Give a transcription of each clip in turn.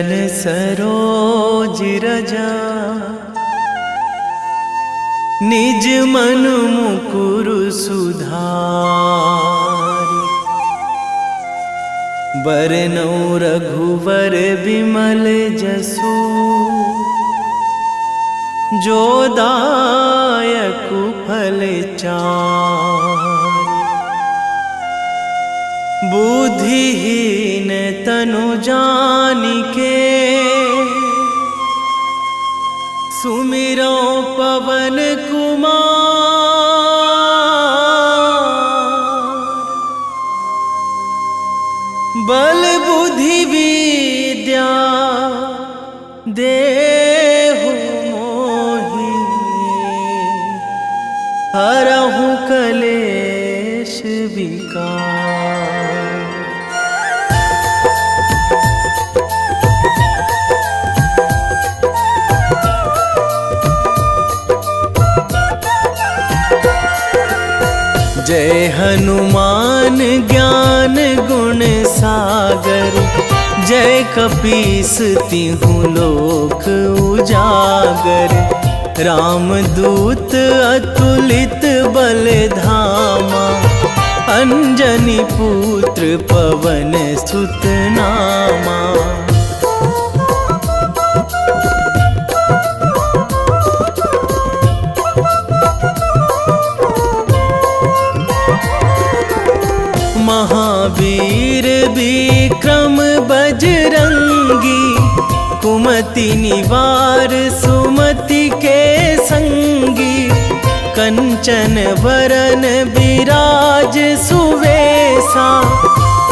चरण सरोज रजा, निज मन मुकुर सुधारि। बरनौ रघुवर बिमल जसु, जो दायक फल चारि। बुद्धिहीन तनु जानिके, सुमिरो पवन कुमार। बल बुद्धि विद्या देहु मोहि, हरहु कलेश विकार। जय हनुमान ज्ञान गुण सागर, जय कपीस तिहुँ लोक उजागर। रामदूत अतुलित बल धामा, अंजनी पुत्र पवन सुत नामा। महावीर विक्रम बजरंगी, कुमति निवार सुमति के संगी। कंचन वरन विराज सुवेशा,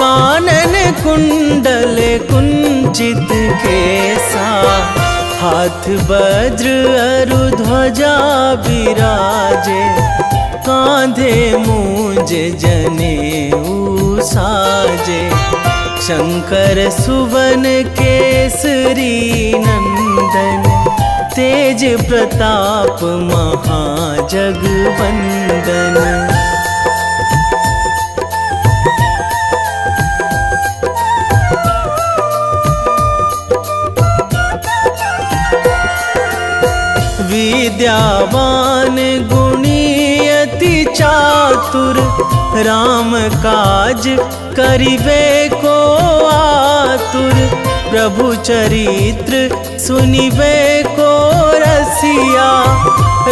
कानन कुंडल कुंचित केसा। हाथ वज्र अरु ध्वजा विराजे, कांधे मूंज जनेऊ साजे। शंकर सुवन केसरी नंदन, तेज प्रताप महाजगवंदन। विद्यावान गुणी अति चातुर, राम काज करिबे को आतुर। प्रभु चरित्र सुनिबे को रसिया,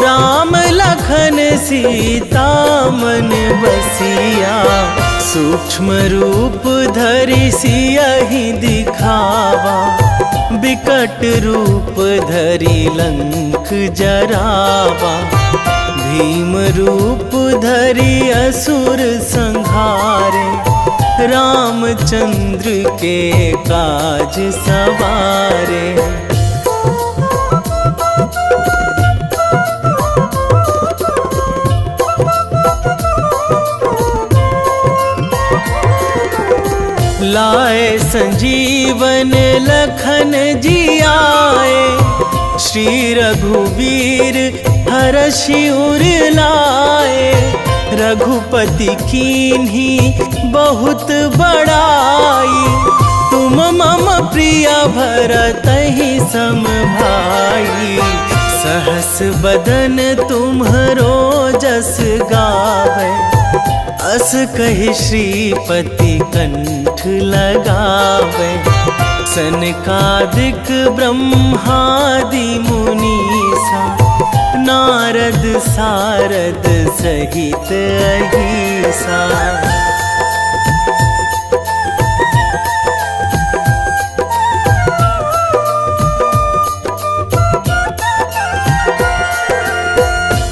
राम लखन सीता मन बसिया। सूक्ष्म रूप धरि सियहि दिखावा, बिकट रूप धरि लंक जरावा। भीम रूप धरि असुर संहारे, रामचंद्र के काज सवारे। लाए संजीवन लखन जियाए, श्री रघुवीर हरषि उर लाए। रघुपति कीन्ही बहुत बड़ाई, तुम मम प्रिय भरतहि सम भाई। सहस बदन तुम्हरो जस गावै, अस कहि श्रीपति कंठ लगावै। सनकादिक ब्रह्मादि मुनीसा, नारद सारद सहित अहिसा।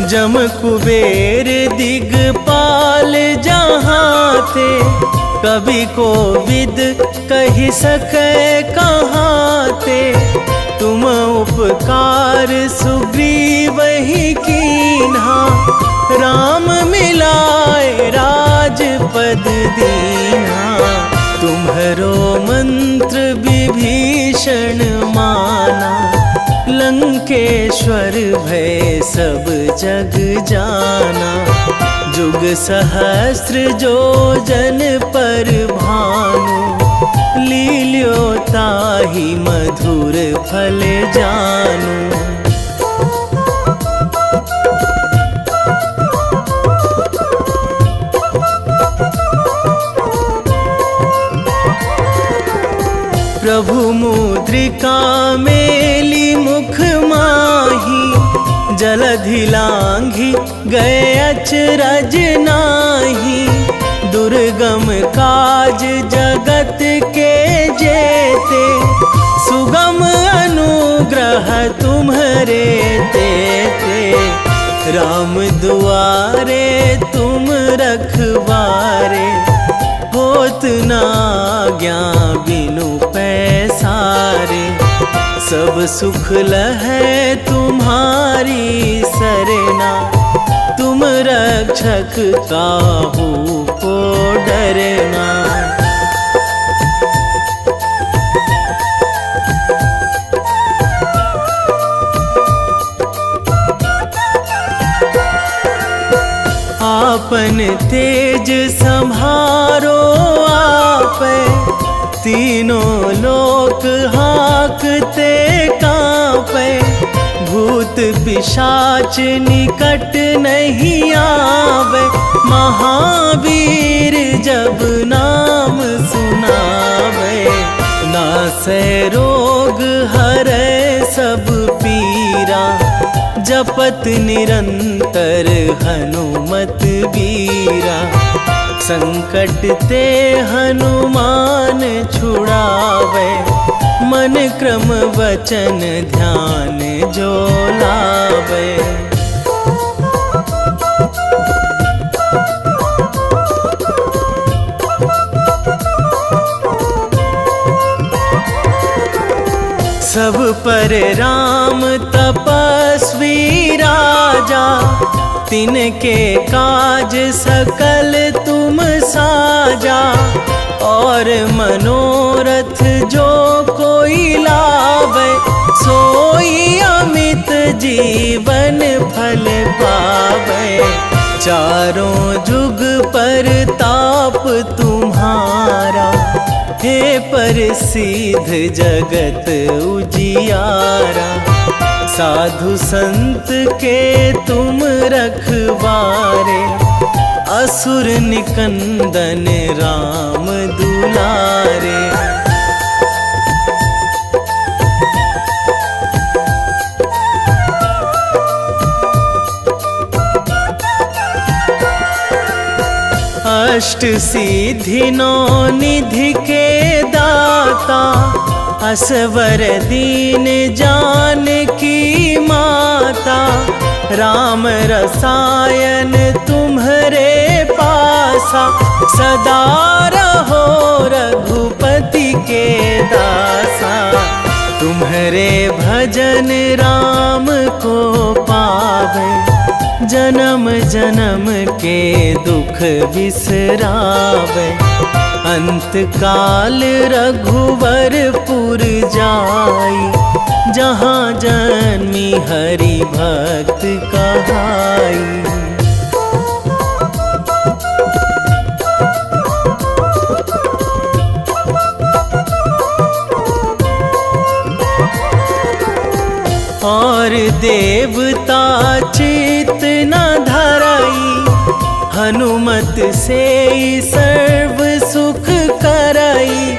जम कुबेर दिगपाल जहाँ थे, कवि कोविद कहि सकै कहाँ ते। तुम उपकार सुग्रीवहि कीन्हा, राम मिलाए राजपद दीन्हा। तुम्हरो मंत्र विभीषण माना, लंकेश्वर भय सब जग जाना। जुग सहस्त्र जो जन पर भानु, लील्यो ताहि मधुर फल जानू। प्रभु मुद्रिका मेली मुख माही, जलधि लांघी गए अचरज नाही। दुर्गम काज जगत के जेते, सुगम अनुग्रह तुम्हरे तेते। राम दुआरे तुम रखवारे, होत ना आज्ञा बिनु पैसारे। सब सुख लहै तुम्हारी सरना, तुम रक्षक काहू को डरना। आपन तेज संभारो आपै, तीनों लोक हाकते कांपै। भूत पिशाच निकट नहीं आवे, महावीर जब नाम सुनावे। नासै रोग हरै सब पीरा, जपत निरंतर हनुमत बीरा। संकट ते हनुमान छुड़ावे, मन क्रम वचन ध्यान जो लावे। सब पर राम तपस्वी राजा, तिनके काज सकल तुम साजा। और मनोरथ जो कोई लावे, सोई अमित जीवन फल पावे। चारों जुग पर ताप तुम्हारा, हे प्रसिद्ध जगत उजियारा। साधु संत के तुम रखवारे, असुर निकंदन राम दुलारे। अष्ट सिद्धि नौ निधि के दाता, असवर दीन जानकी माता। राम रसायन तुम्हरे पासा, सदा रहो रघुपति के दासा। तुम्हरे भजन राम को पावे, जन्म जन्म के दुख बिसरावे। अंत काल रघुवरपुर जाई, जहाँ जन्मी हरि भक्त कहाई। और देवता चित न धराई, हनुमत से सर्व सुख कराई।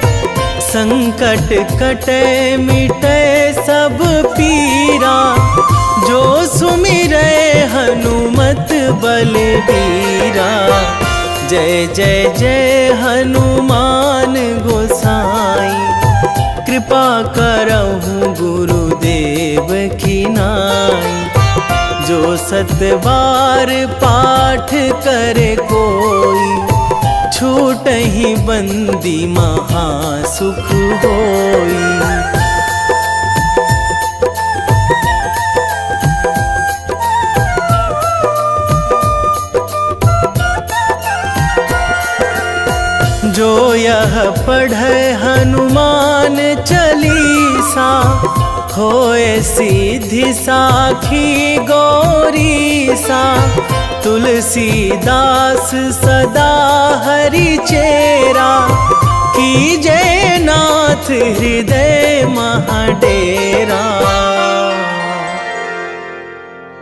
संकट कटे मिटे सब पीरा, जो सुमिरै हनुमत बलबीरा। जय जय जय हनुमान गोसाई, कृपा करहु गुरुदेव की नाई। जो सतबार पाठ करे कोई, छूटहि बंदी महासुख होई। जो यह पढ़े हनुमान चालीसा, होए सीधी साखी गौरीसा। तुलसीदास सदा हरि चेरा, कीजे नाथ हृदय महाडेरा,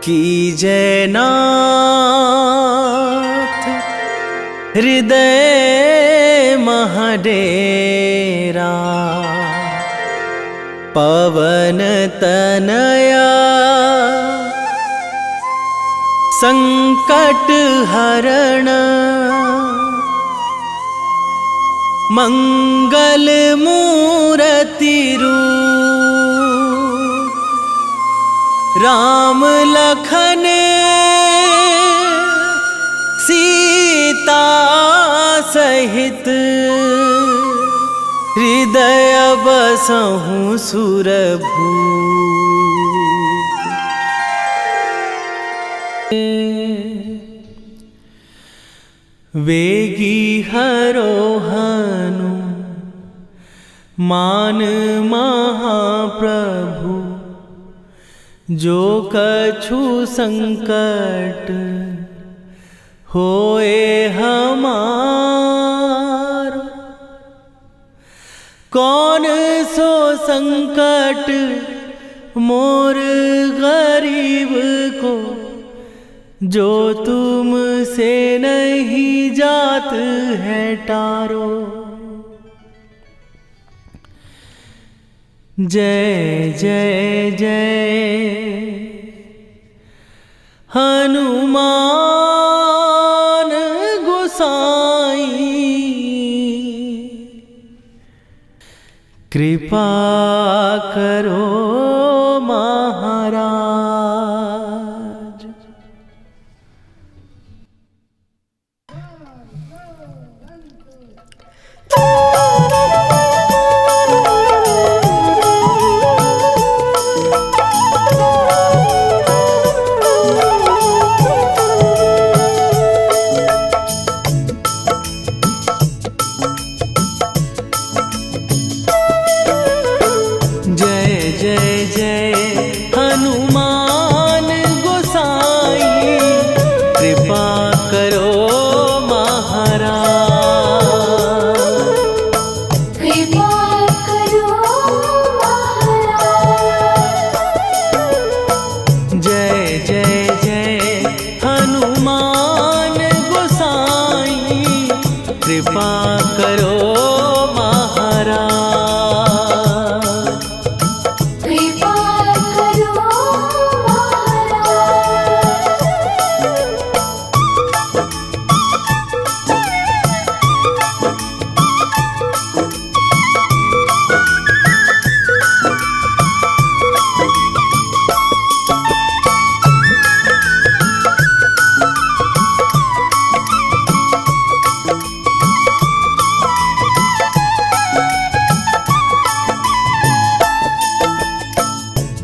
कीजे नाथ हृदय महाडेरा। पवन तनया संकट हरण, मंगल मूर्ति रूप, राम लखन सीता सहित, हृदय बसहु सुरभूप। वेगी हरोहनु मान महाप्रभु, जो कछु संकट होए हमार। कौन सो संकट मोर गरीब को, जो तुम से नहीं जात है टारो। जय जय जय हनुमान गोसाई, कृपा करो महाराज। कृपा करो महाराज, कृपा करो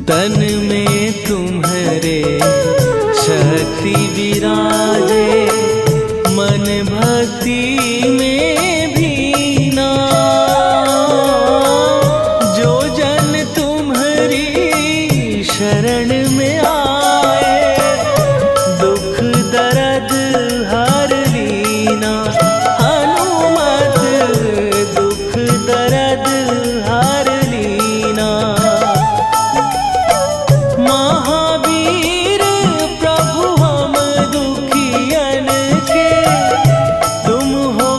तन में तुम्हारे शक्ति विराजे, मन भक्ति में भीना। जो जन तुम्हारी शरण में आए, दुख दर्द हर लीना। हनुमत दुख दर्द हर लीना। महावीर प्रभु हम दुखियन के, तुम हो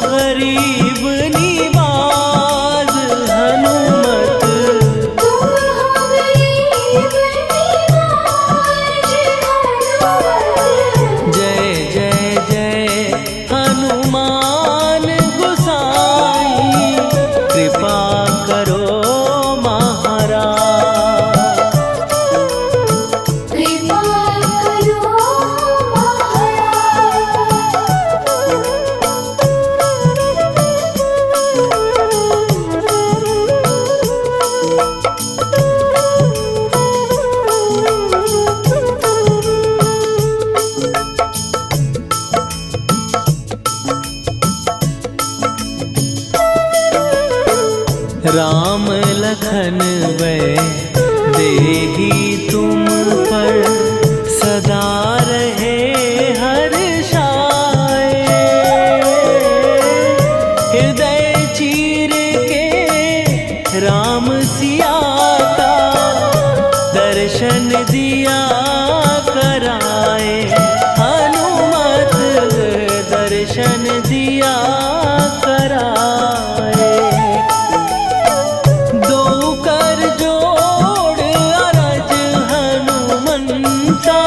दिया कराए, हनुमत दर्शन दिया कराए। दो कर जोड़ अरज हनुमंता,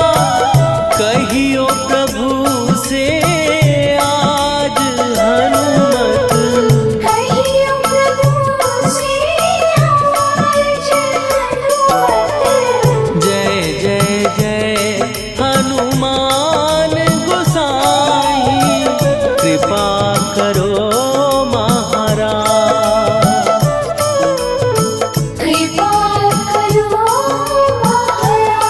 कहियो प्रभु से आज हनुमत। कहियो प्रभु से आज हनुमत। जय जय जय हनुमान गोसाई, कृपा करो महाराज। कृपा करो महाराज।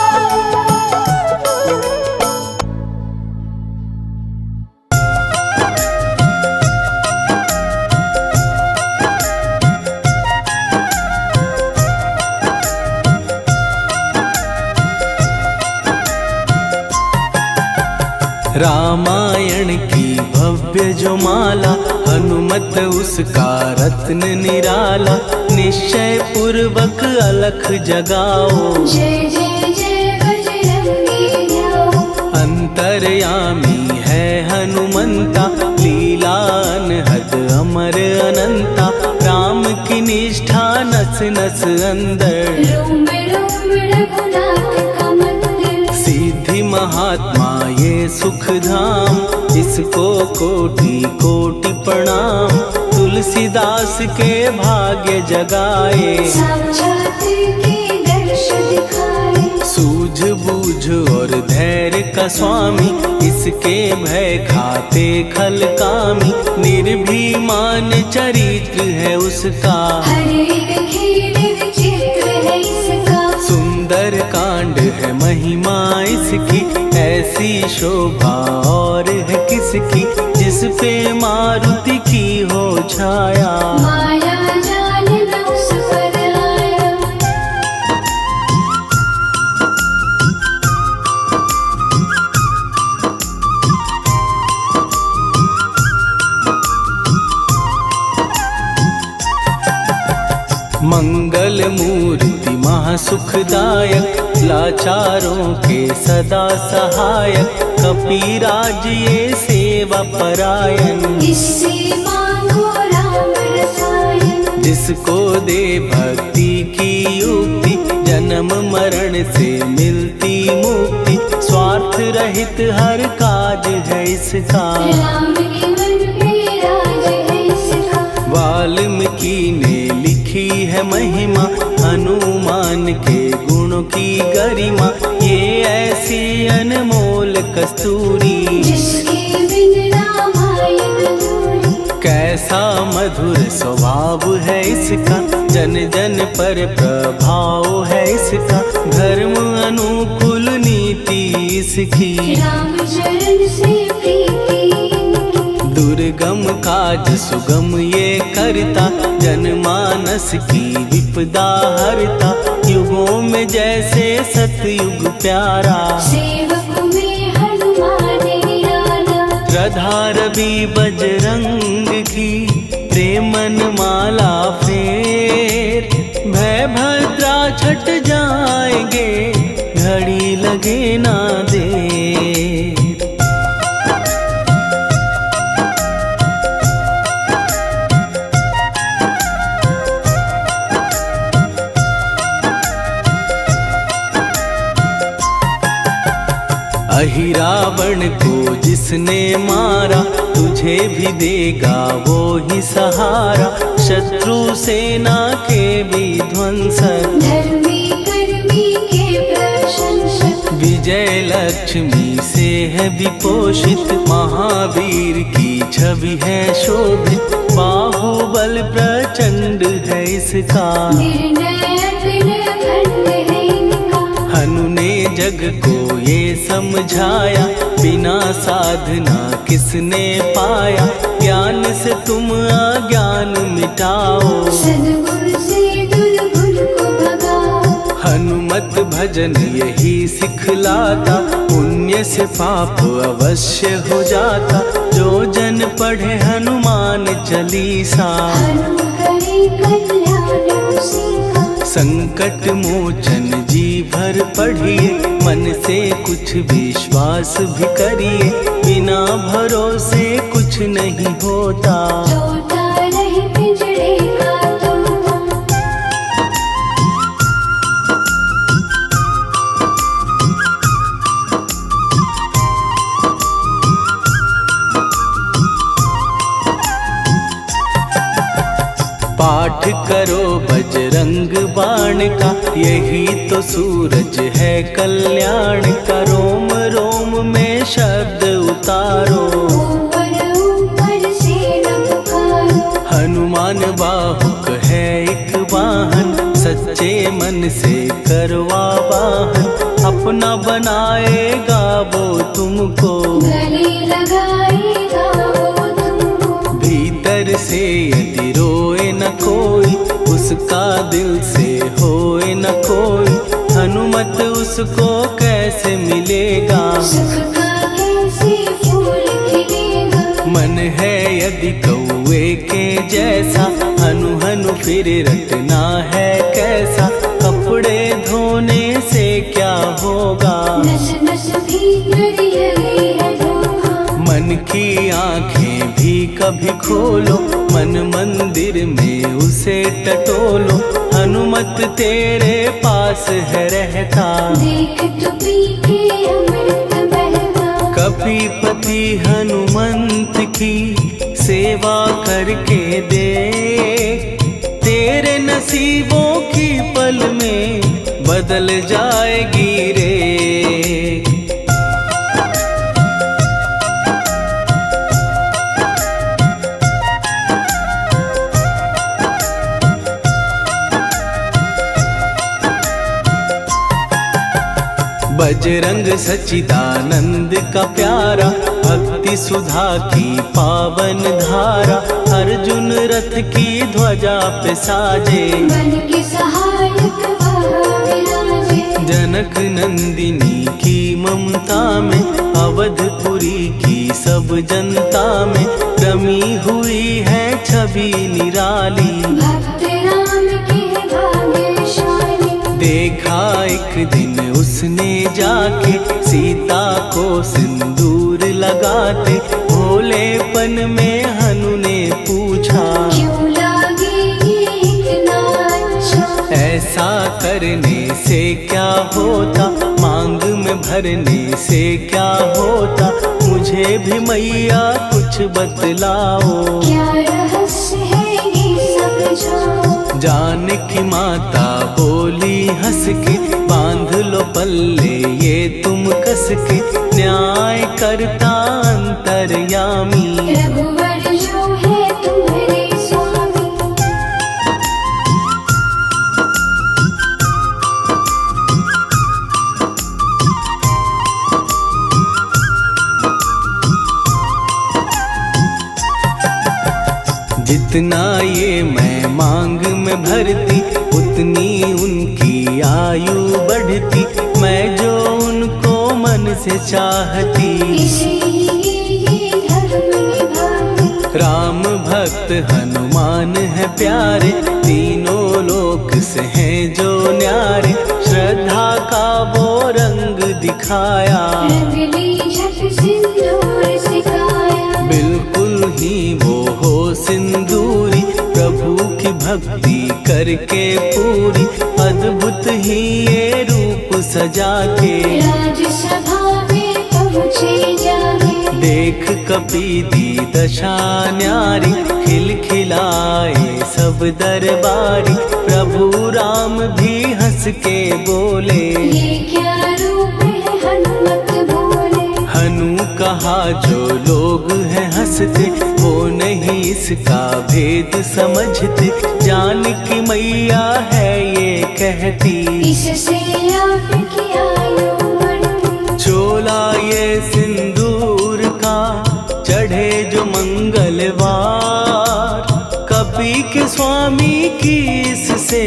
रामायण की भव्य जो माला, हनुमत उसका रत्न निराला। निश्चय पूर्वक अलख जगाओ, जय जय जय बजरंगी जाओ। अंतर्यामी है हनुमंता, लीला अनहद अमर अनंता। राम की निष्ठा नस नस अंदर, रोम रोम रघुनाथ का मंदिर। सिद्धि महात्मा ये सुख धाम, इसको कोटि कोटि प्रणाम। तुलसीदास के भाग्य जगाए, साक्षात के दर्श दिखाए। सूझ बूझ और धैर्य का स्वामी, इसके भय खाते खल कामी। निर्भीमान चरित्र है उसका, हर एक खेल विचित्र है इसका। सुंदर कांड है महिमा इसकी, ऐसी शोभा और है किसकी। जिस पे मारुति की हो छाया, माया जाल न उस पर आया। मंगल मूर्ति महासुखदायक, लाचारों के सदा सहायक। कपीराज ये सेवा परायण, इससे मांगो राम रसायन। जिसको दे भक्ति की युक्ति, जन्म मरण से मिलती मुक्ति। स्वार्थ रहित हर काज है इसका, राम के मन पे राज है इसका। वाल्मीकि ने लिखी है महिमा, हनुमान के गुणों की गरिमा। ये ऐसी अनमोल कस्तूरी, जिसके बिन रामायण अधूरी। कैसा मधुर स्वभाव है इसका, जन जन पर प्रभाव है इसका। धर्म अनुकूल नीति इसकी, राम चरण से प्रीति। दुर्गम काज सुगम ये करता, जनमानस की विपदा हरता। युगों में जैसे सतयुग प्यारा, सेवक में हनुमान निराला। श्रद्धा रवि बजरंग की, प्रेमन माला फेर। भय भद्रा छट जाएंगे, घड़ी लगे ना देर। अहिरावण को जिसने मारा, तुझे भी देगा वो ही सहारा। शत्रु सेना के विध्वंसक, धर्मी कर्मी के प्रशंसक। विजय लक्ष्मी से है विपोषित, महावीर की छवि है शोभित। बाहुबल प्रचंड है इसका, निर्णय अखंड है इनका। हनु ने जग को ये समझाया, बिना साधना किसने पाया। ज्ञान से तुम अज्ञान मिटाओ, सद्गुरु से दुर्गुण को भगाओ। हनुमत भजन यही सिखलाता, पुण्य से पाप अवश्य हो जाता। जो जन पढ़े हनुमान चालीसा, हनु करे कल्याण उसी का। संकट मोचन जी भर पढ़िए, मन से कुछ विश्वास भी करिए, बिना भरोसे कुछ नहीं होता। टूटा रहे पिंजड़े का तोता। पाठ करो बजरंग बाण का, यही तो सूरज है कल्याण का। रोम रोम में शब्द उतारो, ऊपर ऊपर से न पुकारो। हनुमान बाहुक है एक वाहन, सच्चे मन से करवा वाहन। अपना बनाएगा वो तुमको, गले लगाएगा वो तुमको। भीतर से यदि रोए न कोई, उसका दिल से होए न कोई। हनुमत उसको कैसे मिलेगा, सुख का कैसे फूल खिलेगा। मन है यदि कौए के जैसा, हनु हनु फिर रटना है कैसा। कपड़े धोने से क्या होगा, नस नस भीतर यही है धोखा। मन की आंखें भी कभी खोलो, मन मंदिर में उसे टटोलो। हनुमत तेरे पास है रहता, देख तो पी के अमृत बहता। कपीपति हनुमंत की सेवा करके दे, तेरे नसीबों की पल में बदल जाएगी रे। बजरंग सच्चिदानंद का प्यारा, भक्ति सुधा की पावन धारा। अर्जुन रथ की ध्वजा पे साजे, मन के सहायक वहाँ विराजे। जनक नंदिनी की ममता में, अवधपुरी की सब जनता में रमी हुई है छवि निराली। भक्त राम के भाग्यशाली। देखा एक दिन उसने जाके, सीता को सिंदूर लगाते। भोलेपन में हनु ने पूछा, क्यों लागे ये इतना अच्छा। ऐसा करने से क्या होता, मांग में भरने से क्या होता। मुझे भी मैया कुछ बतलाओ, क्या रहस्य है ये समझाओ। जानकी माता बोली हंस के, बांध लो पल्ले ये तुम कस के। न्याय करता अंतर्यामी, रघुवर जो है तुम्हारे स्वामी। जितना ये मैं मांग में भरती, उतनी उनकी आयु बढ़ती। मैं जो उनको मन से चाहती, इसीलिए धर्म निभाती। राम भक्त हनुमान है प्यारे, तीनों लोक से हैं जो न्यारे। श्रद्धा का वो रंग दिखाया, रंग ली झट सिंदूर सिखाया। बिल्कुल ही वो हो सिंदूरी, प्रभु की भक्ति करके पूरी। अद्भुत ही ये रूप सजा के, राजसभा में पहुँचे जाके। देख कपीदी दशा न्यारी, खिलखिलाए सब दरबारी। प्रभु राम भी हंस के बोले, ये क्या रूप है हनुमत बोले। हनु कहा जो लोग हैं हंसते, वो नहीं इसका भेद समझते। जानकी मैया है ये कहती, इससे आपकी आयु बढ़ती। चोला ये सिंदूर का चढ़े जो मंगलवार, कपी के स्वामी की इससे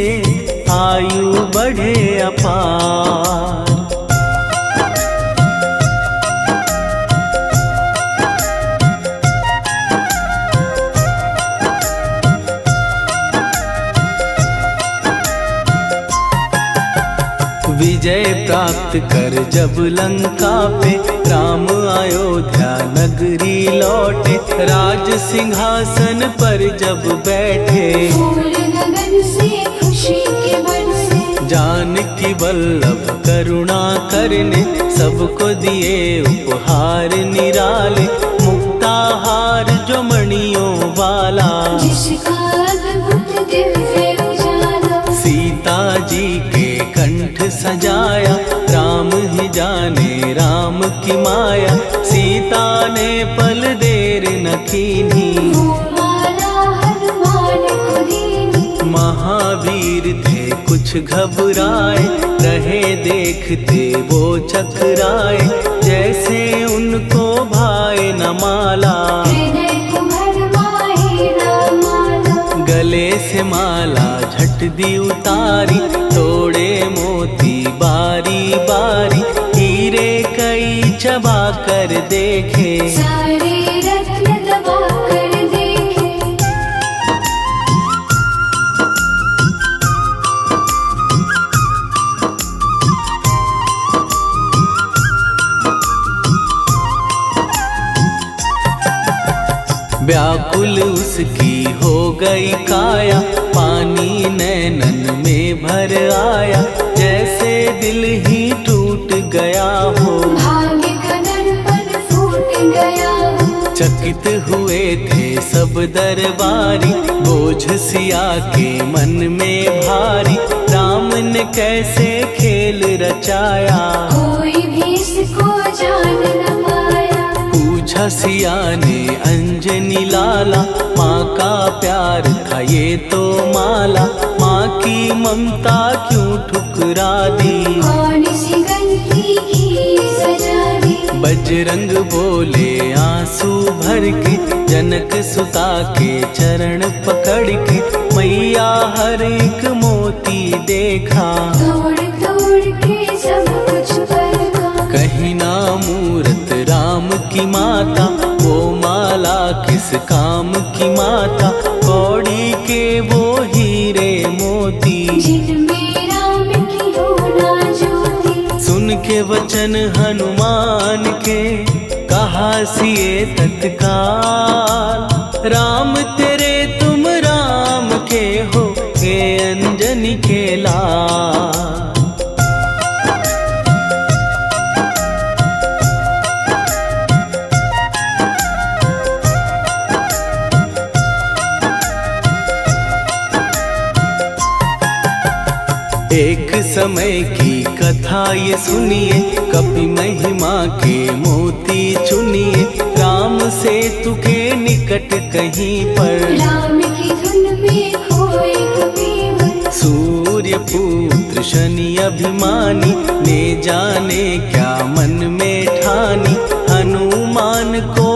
आयु बढ़े अपार। विजय प्राप्त कर जब लंका पे राम अयोध्या नगरी लौटे, राज सिंहासन पर जब बैठे, फूल गगन से खुशी के बरसे, जानकी वल्लभ करुणा करने सबको दिए उपहार निराले, मुक्ताहार जो मणियों वाला, जिसका अद्भुत दिव्य उजाला, सीता जी के कंठ सजाया, राम ही जाने राम की माया, सीता ने पल देर न कीन्ही, वो माला हनुमान को दीनी, महावीर थे कुछ घबराए, रहे देखते वो चकराए, जैसे उनको भाए न माला, हृदय को भरमाए रामाला, गले से माला झट दी उतारी, तोड़े मोती बारी बारी, हीरे कई चबा कर देखे, सारे रत्न दबा कर देखे, व्याकुल उसकी हो गई काया, पानी नैनन में भर आया, जैसे दिल ही टूट गया हो, भाग्य का दर्पण फूट गया हो, चकित हुए थे सब दरबारी, बोझ सिया के मन में भारी, राम ने कैसे खेल रचाया, कोई भी इसको जान न पाया, पूछा सिया ने अंजनी लाला, माँ का प्यार था ये तो माला, माँ की ममता क्यों ठुकरा दी, कौन सी गलती की सजा दी, बजरंग बोले आंसू भर के, जनक सुता के चरण पकड़ के, मैया हर एक मोती देखा, तोड़ तोड़ के सब कुछ परखा, कहीं ना मूरत राम की माता, वो माला किस काम की माता, कौड़ी के वो हीरे मोती, जिनमें राम की होना ज्योति, सुन के वचन हनुमान के, कहा सिए तत्काल, राम तेरे तुम राम के हो, हे अंजनी के लाल। एक समय की कथा ये सुनिए, कपि महिमा के मोती चुनिए, राम सेतु के निकट कहीं पर, राम की धुन में खोए कबीर, सूर्य पुत्र शनि अभिमानी, ने जाने क्या मन में ठानी, हनुमान को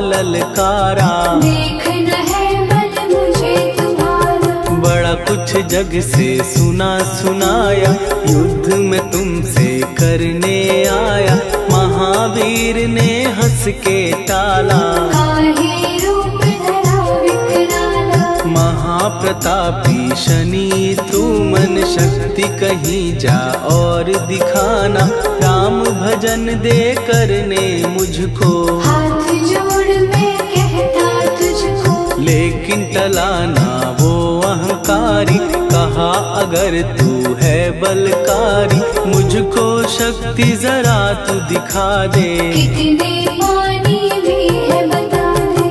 ललकारा, देखना है बल मुझे तुम्हारा, बड़ा कुछ जग से सुना सुनाया, युद्ध में तुमसे करने आया, महावीर ने हंस के टाला, काहे रूप धरा विकराला, महाप्रतापी शनि तू मन शक्ति कहीं जा और दिखाना, राम भजन दे करने मुझको, हाथ जोड़ मैं कहता तुझको, लेकिन टलाना वो अहंकारी, कहा अगर तू है बलकारी, मुझको शक्ति जरा तू दिखा दे, कितने पानी भी है बता दे,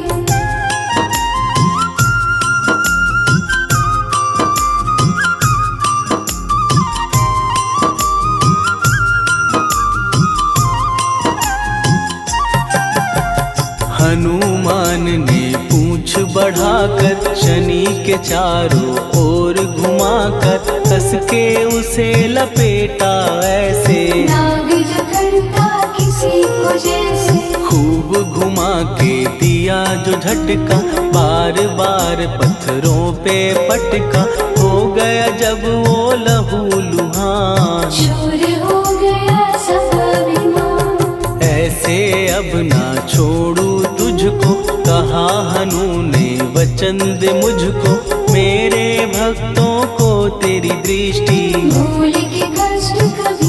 हनुमान ने पूंछ बढ़ाकर, शनि के चारों ओर घुमाकर, कस के उसे लपेटा ऐसे, नाग जो करता किसी को जैसे, खूब घुमा के दिया जो झटका, बार बार पत्थरों पे पटका, हो गया जब वो लहू लुहान, शूर हो गया सब अभिमान, ऐसे अब ना छोड़ू तुझको, कहा हनु ने वचन दे मुझको, मेरे भक्तों को तेरी दृष्टि, भूल के कष्ट कभी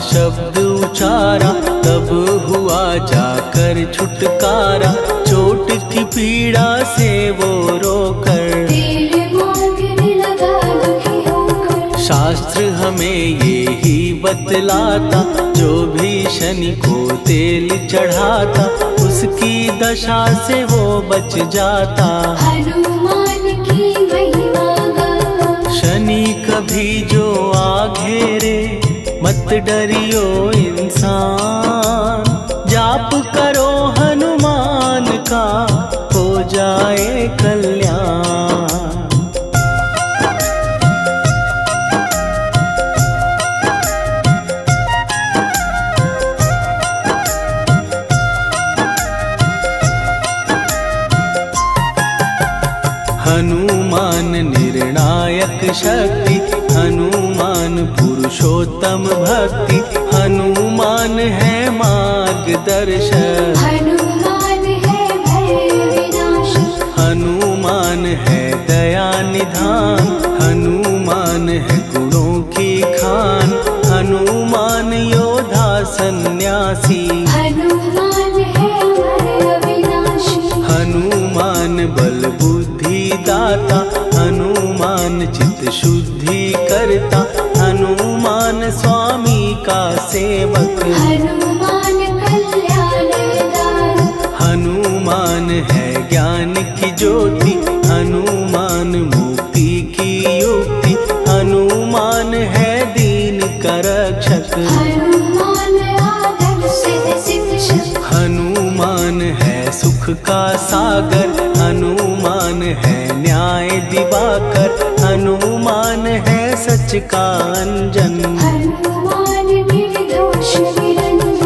शब्द उचारा, तब हुआ जाकर छुटकारा। चोट की पीड़ा से वो रोकर तेल मांगने लगा दुखी होकर। शास्त्र हमें ये ही बतलाता, जो भी शनि को तेल चढ़ाता, उसकी दशा से वो बच जाता। हनुमान की महिमा गाता। शनि कभी जो आ घेरे, मत डरियो इंसान। जाप करो हनुमान का, हो जाए कल्याण। हनुमान निर्णायक शक्ति, हनुमान पुरुषोत्तम भक्ति। हनुमान है मार्गदर्शक, हनुमान है भय विनाशक। हनुमान है दया निधान। हनुमान है गुणों की खान। हनुमान योद्धा सन्यासी। हनुमान है भय विनाशी। हनुमान बल बुद्धि दाता। हनुमान चित्त शुद्धि करता। हनुमान स्वामी का सेवक। हनुमान कल्याणदायक। हनुमान है ज्ञान की ज्योति। हनुमान मुक्ति की युक्ति। हनुमान है दीन का रक्षक। हनुमान आदर्श शिक्षक। हनुमान है सुख का सागर। हनुमान है न्याय दिवाकर। हनुमान है सच का अंजन। हनुमान निर्दोष निरंजन।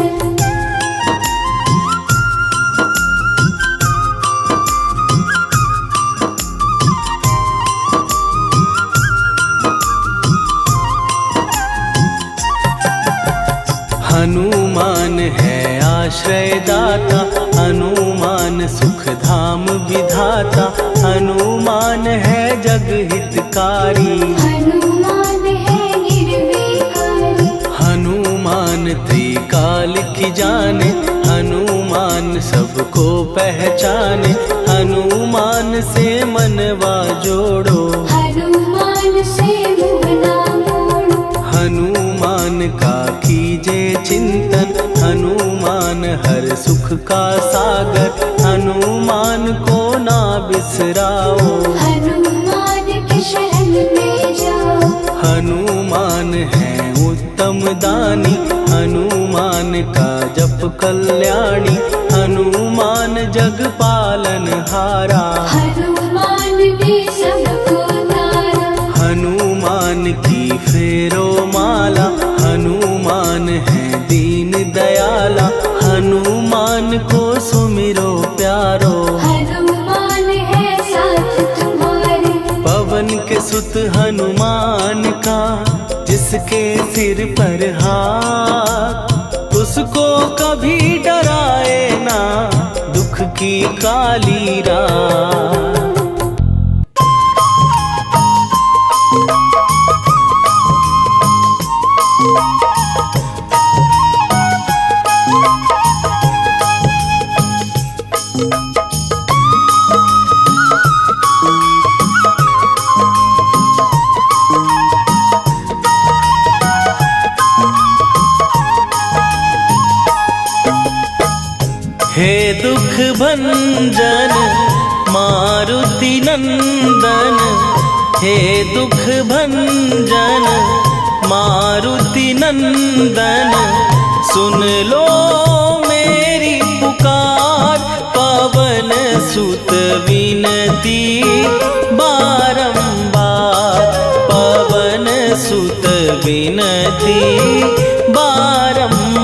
हनुमान है आश्रय दाता। हनुमान सुख धाम विधाता। हनुमान है जग हितकारी। हनुमान है निर्विकारी। हनुमान त्रिकाल की जाने। हनुमान सबको पहचाने। हनुमान से मनवा जोड़ो। हनुमान से मुँह ना मोड़ो। हनुमान का कीजे चिंतन। हनुमान हर सुख का सागर। हनुमान को ना बिसराओ। हनुमान के शरण में जाओ। हनुमान है उत्तम दानी। हनुमान का जप कल्याणी। हनुमान जग पालन हारा। हनुमान ने सबको तारा। हनुमान की फेरो माला। हनुमान है दीन दयाला। हनुमान को सुमिरो प्यारो। हनुमान है साथ तुम्हारे। पवन के सुत हनुमान का, जिसके सिर पर हाथ, उसको कभी डराए ना दुख की काली रात। हे दुख भंजन मारुति नंदन। हे दुख भंजन मारुति नंदन। सुन लो मेरी पुकार। पवन सुत विनती बारंबार। पवन सुत विनती बारंबार।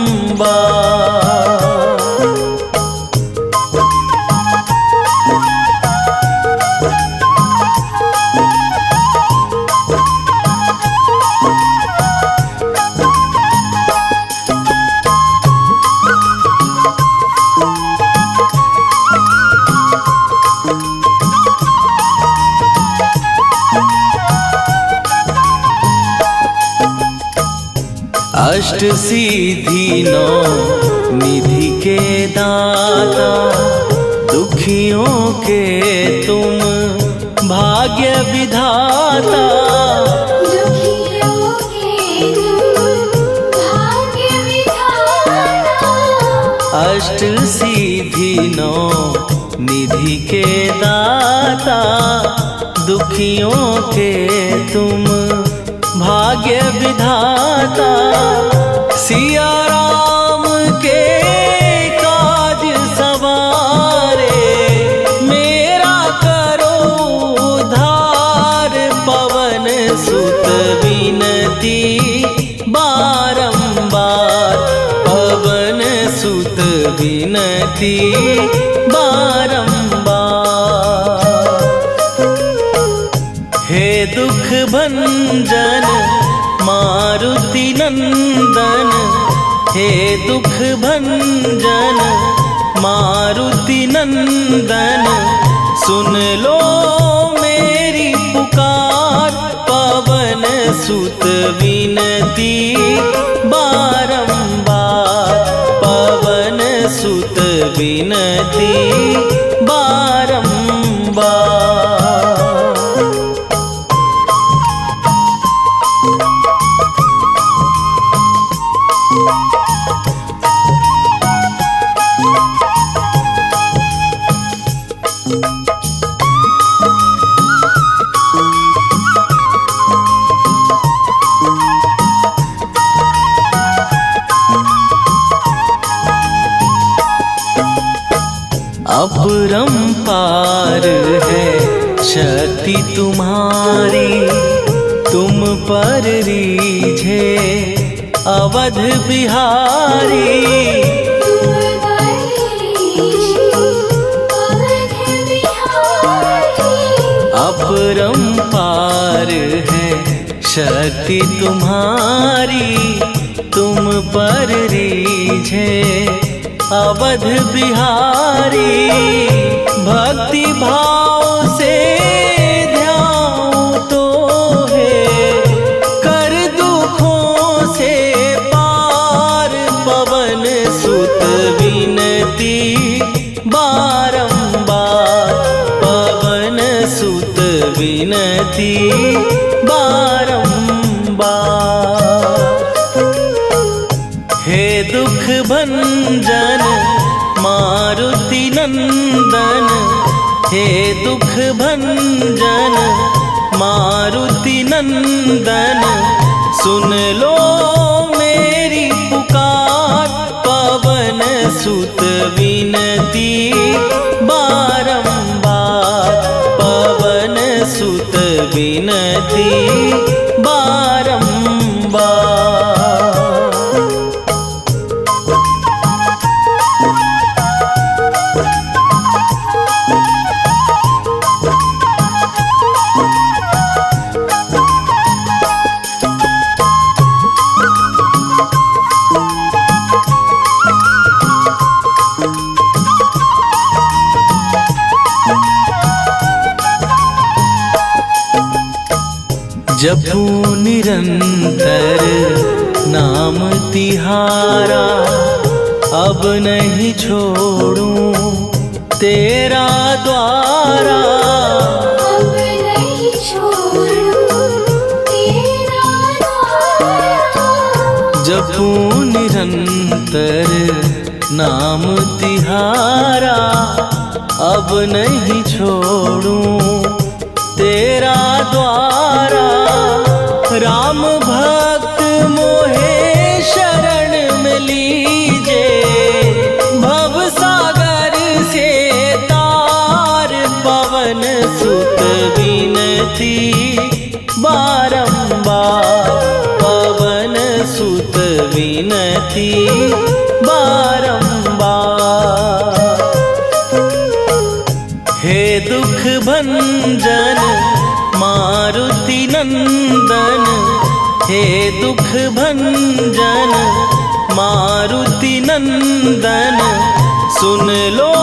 अष्ट सिद्धि नौ निधि के दाता, दुखियों के तुम भाग्य विधाता। दुखियों के तुम भाग्य विधाता। अष्ट सिद्धि नौ निधि के दाता, दुखियों के तुम भाग्य विधाता। सिया राम के काज सवारे, मेरा करो उद्धार। पवन सुत विनती बारंबार, पवन सुत विनती बारंबार। हे दुख भंजन मारुति नंदन, हे दुख भंजन मारुति नंदन, सुन लो मेरी पुकार। पवन सुत विनती बारंबार, पवन सुत विनती बारंबार। अपरंपार है शक्ति तुम्हारी, तुम पर रीझे अवध बिहारी। तुम बरीशी अवध बिहारी। अपरंपार है शक्ति तुम्हारी, तुम पर रीझे अवध बिहारी। भक्ति भाव से ध्यान तो है, कर दुखों से पार। पवन सुत विनती बारंबार, पवन सुत विनती बारंबार। हे दुख भंजन मारुति नंदन, हे दुख भंजन मारुति नंदन, सुन लो मेरी पुकार। पवन सुत विनती बारंबार, पवन सुत विनती बारंबार। जपू निरंतर नाम तिहारा, अब नहीं छोड़ूं तेरा द्वारा। अब नहीं छोड़ूं तेरा द्वारा। जपू निरंतर नाम तिहारा, अब नहीं छोड़ूं तेरा द्वारा। राम भक्त मोहे शरण में लीजे, भव सागर से तार। पवन सुत विनती बारंबार, पवन सुत विनती बारंबार। हे दुख भंजन मारुति नंदन, हे दुख भंजन मारुति नंदन, सुन लो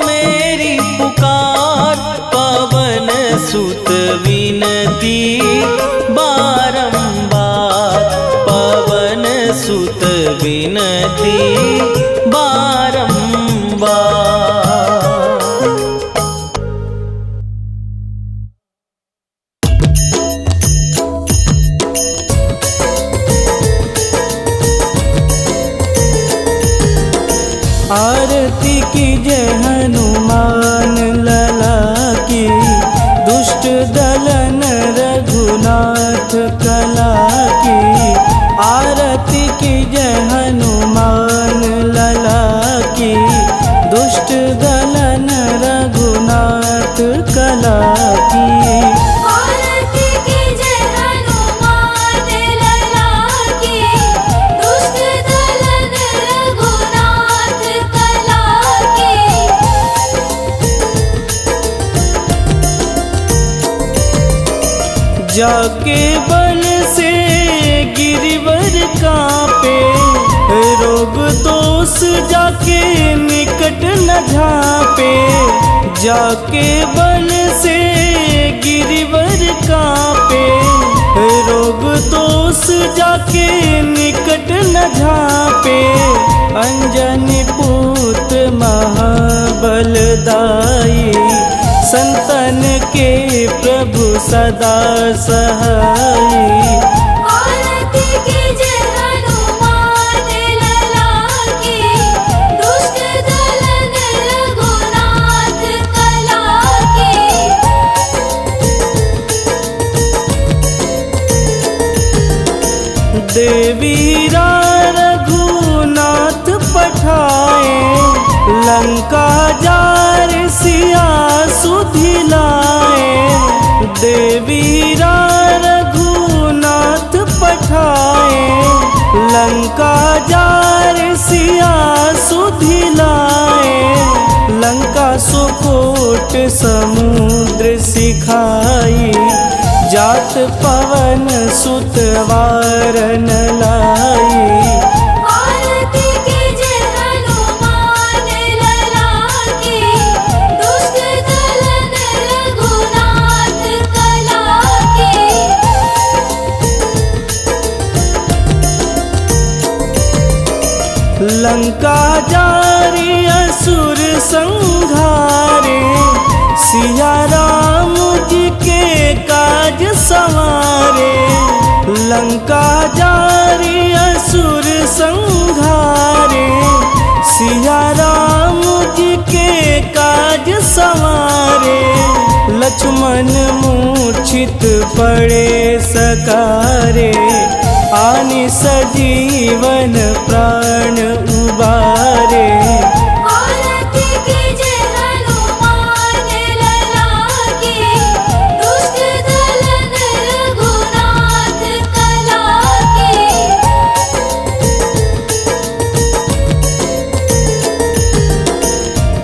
मेरी पुकार। पवन सुत विनती बारंबार, पवन सुत बिनती बारंबार। आरती कीजय हनुमान लला की, दुष्ट दलन रघुनाथ कला की। आरती कीजय हनुमान लला की, दुष्ट दलन रघुनाथ कला की। आरती कीजय हनुमान लला की, दुष्ट दलन रघुनाथ कला की। जाके बल से गिरिवर कांपे, रोग दोष जाके निकट न झांपे। जाके बल से गिरिवर कांपे, रोग दोष जाके निकट न झांपे। अंजनी पूत महाबलदाई, संतन के प्रभु सदा सहाई। आरती कीजय हनुमान लला की, दुष्ट दलन रघुनाथ कला की। देवीरा रघुनाथ पठाए, लंका जार सिया सुधिलाए। देवीरा रघुनाथ पठाए, लंका जार सिया सुधिलाए। लंका सुकोट समुद्र सिखाई, जात पवन सुत वारन लाई। आरती कीजय हनुमान लला की, दुष्ट दलन रघुनाथ कला की। लंका जारी असुर संघारे, सिया राम जी के काज संवारे। लंका जारी असुर संघारे, सिया राम जी के काज संवारे। लक्ष्मण मूर्छित पड़े सकारे, आनि सजीवन प्राण उबारे। आरती कीजय हनुमान लला की, दुष्ट दलन रघुनाथ कला की।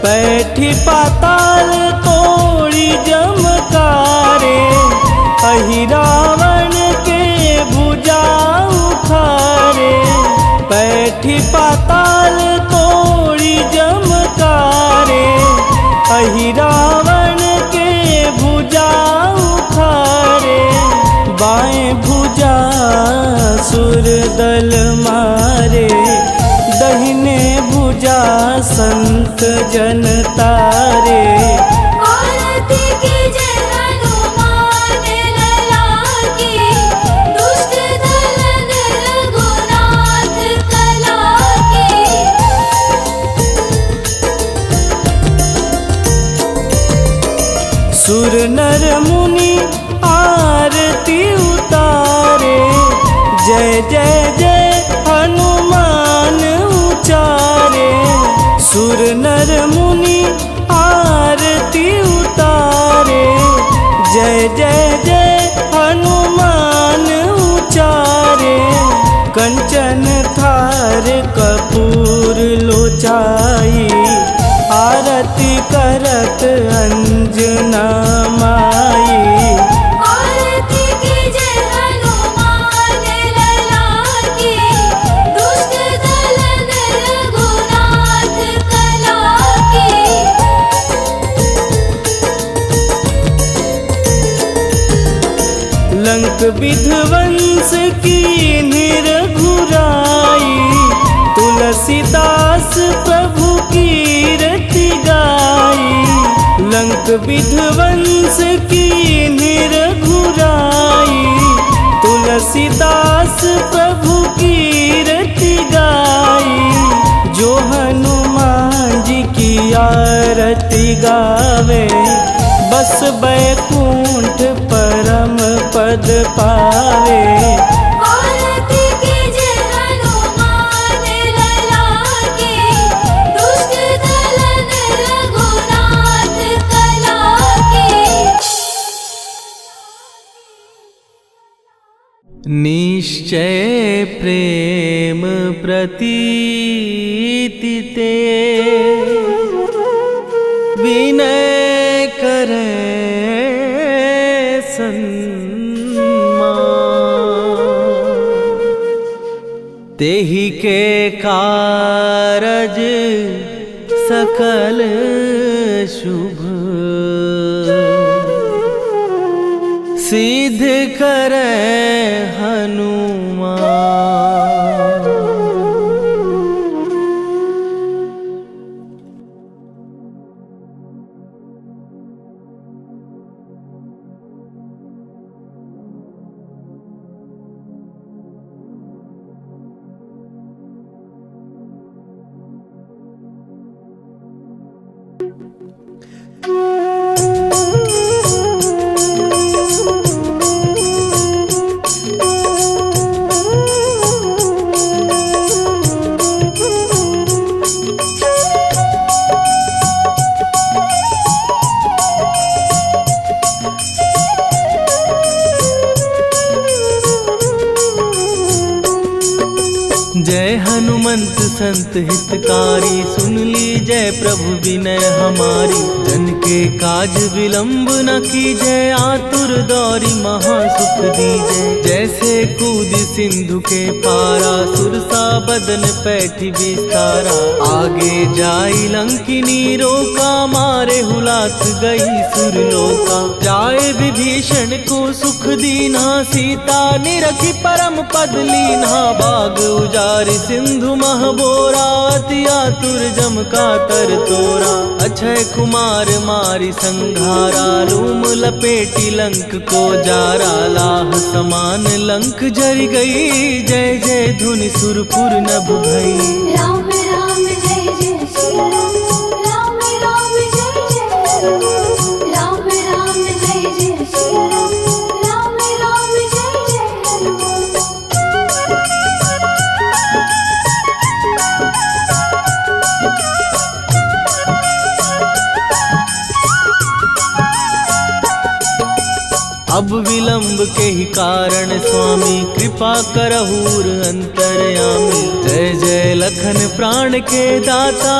बैठी पाताल तोड़ी जमकारे, अहि रावण के भुजा उखारे। बैठी पाताल तोड़ी जमकारे, अहि रावण के भुजा उखारे। बाएं भुजा सुर दल मारे, दहिने भुजा संत जन तारे। आरती कीजय हनुमान लला की, दुष्ट दलन रघुनाथ कला की। सुर नर मुनि आरती उतारे, जय जय जय हनुमान उचारे। सुर नर मुनि आरती उतारे, जय जय जय हनुमान उचारे। कंचन थार कपूर लोचाई, आरती करत अंजना माई। आरती कीजय हनुमान लला की, दुष्ट दलन रघुनाथ कला की। लंक विध्वंस की रघुराई, तुलसीदास प्रभु की रति गाई। लंक विध्वंस की रघुराई, तुलसीदास प्रभु की रति गाई। जो हनुमान जी की आरती गावे, बस बैकुंठ परम पद पावे। आरती कीजे हनुमान लला की, दुष्ट दलन रघुनाथ कला की। निश्चय प्रेम प्रतीति ते, विनय करे सन्मान। तेहि के कारज सकल शुभ, सिद्ध करे हनुमान। जय हनुमंत संत हितकारी, सुन ली जय प्रभु विनय हमारी। जन के काज विलंब न कीजय, आतुर दौरी महासुख दीजय। जैसे कूद सिंधु के पारा, सुरसा बदन पैठी विस्तारा। आगे जाई लंकिनी रोका, मारे हुलाक गई सुरलोका। जाए विभीषण को सुख दीना, सीता निरखी परम पद लीना। बाग उजारि सिंधु महबोरा, अति आतुर जम का तर तोरा। अक्षय कुमार मारी संघारा, लूम लपेटी लंक को जारा। लाह समान लंक जर गई, जय जय धुनि सुरपुर नभ भई। राम राम जय जय श्री राम, राम राम जय जय हनुमान। राम राम जय जय श्री राम, राम राम जय जय हनुमान। अब विलंब के ही कारण स्वामी, कृपा करहूर अंतरयामी। जय जय लखन प्राण के दाता,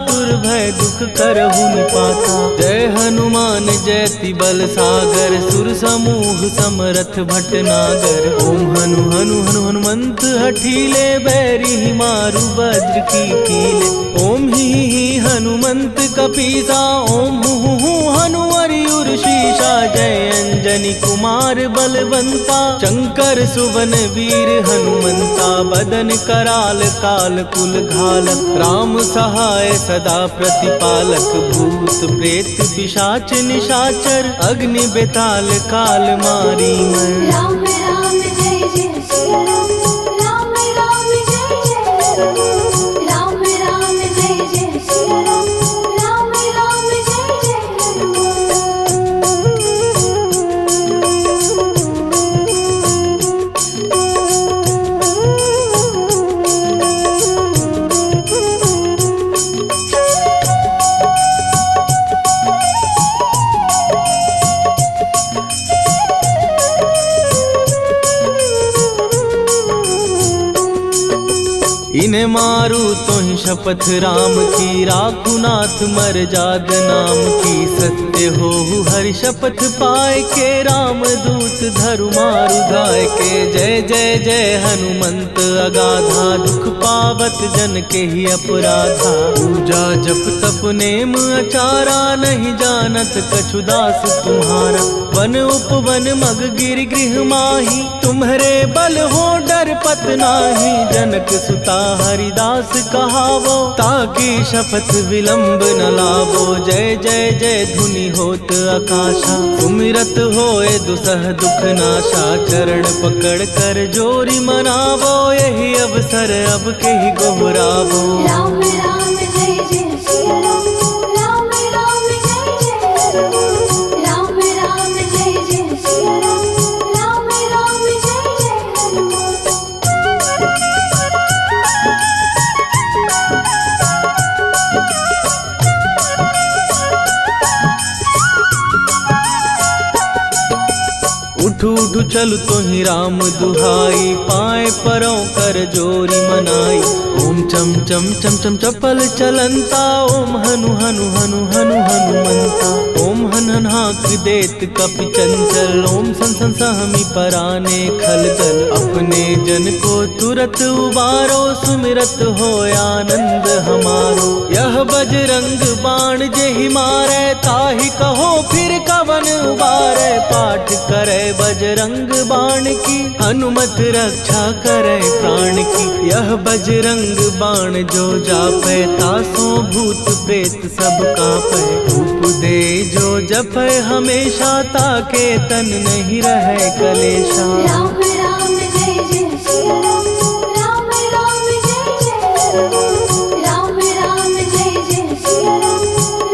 दुर्भय दुख करहु निपाता। जय हनुमान जयति बल सागर, सुर समूह समरथ भटनागर। ओम हनु हनु हनु हनुमंत हठीले, बैरी मारु वज्र की कीले। ओम ही हनुमंत कपीसा, ओम हु हनुमरि शीशा। जय अंजनी कुमार बलवंता, शंकर सुवन वीर हनुमंता। बदन कराल काल कुल घालक, राम सहाय सदा प्रतिपालक। भूत प्रेत पिशाच निशाचर, अग्नि बेताल काल मारी मर। राम राम जय जय श्री राम, राम राम जय जय हनुमान। राम राम जय जय श्री राम, राम राम जय जय हनुमान। इन्हें मारू तो ही शपथ राम की, राखुनाथ मर जाग नाम की। सत्य से हो हरि शपथ पाए के राम दूत धरु मारु धाय के। जय जय जय हनुमंत अगाधा दुख पावत जन के ही अपराधा। पूजा जप तप नेम अचारा नहीं जानत कछु दास तुम्हारा। वन उपवन मग गिर गृह माही तुम्हरे बल हो डर पत नाही। जनक सुता हरिदास कहावो ताकि शपथ विलंब न लावो। जय जय जय धुनि होत आकाशा सुमिरत होए दुसह दुख नाशा। चरण पकड़ कर जोरी मनावो यही अवसर अब के ही गोहरावो। राम राम जय जय सिया राम, राम राम जय जय राम। राम राम जय जय सिया राम, राम राम जय जय हनुमान। उठ उठ चल तो ही राम दुहाई पाए परों कर जोरी मनाई। ओम चम चम चम चम चपल चलंता ओम हनु हनु हनु हनु हनुमंता। ओम हन हन हाक देत कपि चंचल ओम सन सन सहमी पराने खलदल। अपने जन को तुरत उबारो सुमिरत हो आनंद हमारो। यह बजरंग बाण जेहि मारे ताहि कहो फिर कवन उबारे। पाठ करे बजरंग बाण की हनुमत रक्षा करे प्राण की। यह बजरंग बाण जो जापे तासो भूत प्रेत सब कापे। धूप दे जो जपे हमेशा ताके तन नहीं रहे कलेशा। राम राम जय जय सिया राम, राम राम जय जय राम। राम राम जय जय सिया राम,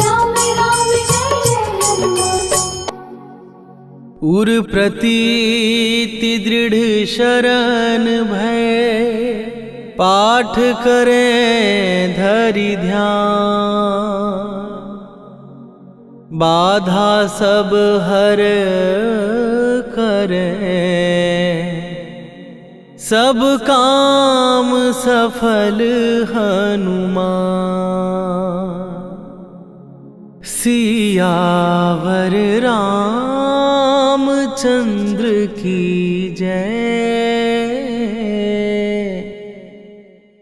राम राम जय जय हनुमान। उर प्रतीति दृढ़ शरण भय पाठ करें धरि ध्यान। बाधा सब हर करें सब काम सफल हनुमान। सियावर रामचंद्र